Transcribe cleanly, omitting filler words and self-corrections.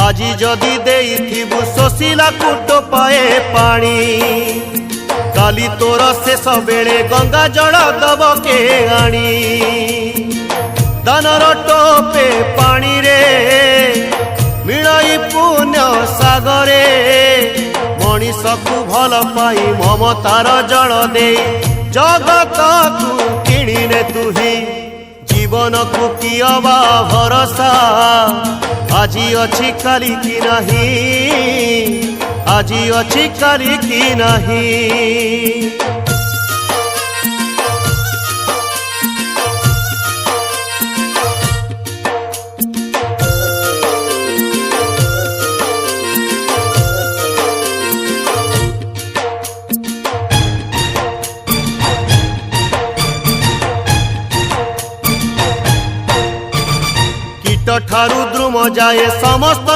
আজি যদি দেইথিবু শোষিলা কুট পায়ে পানি কালি তোর শেষ বেড়ে গঙ্গা জল দব কে আনি দানর টোপে পানি রে মিলাই পুণ্য সাগরে মଣିষকু ভাল পাই মমতার জল দে জগতকু কিଣିনে তুহি জীবনকু কি অবা ভরসা আজি অছি কালি কি নাহি আজি অছি কালি কি নাহি ठारू द्रुम जाए समस्त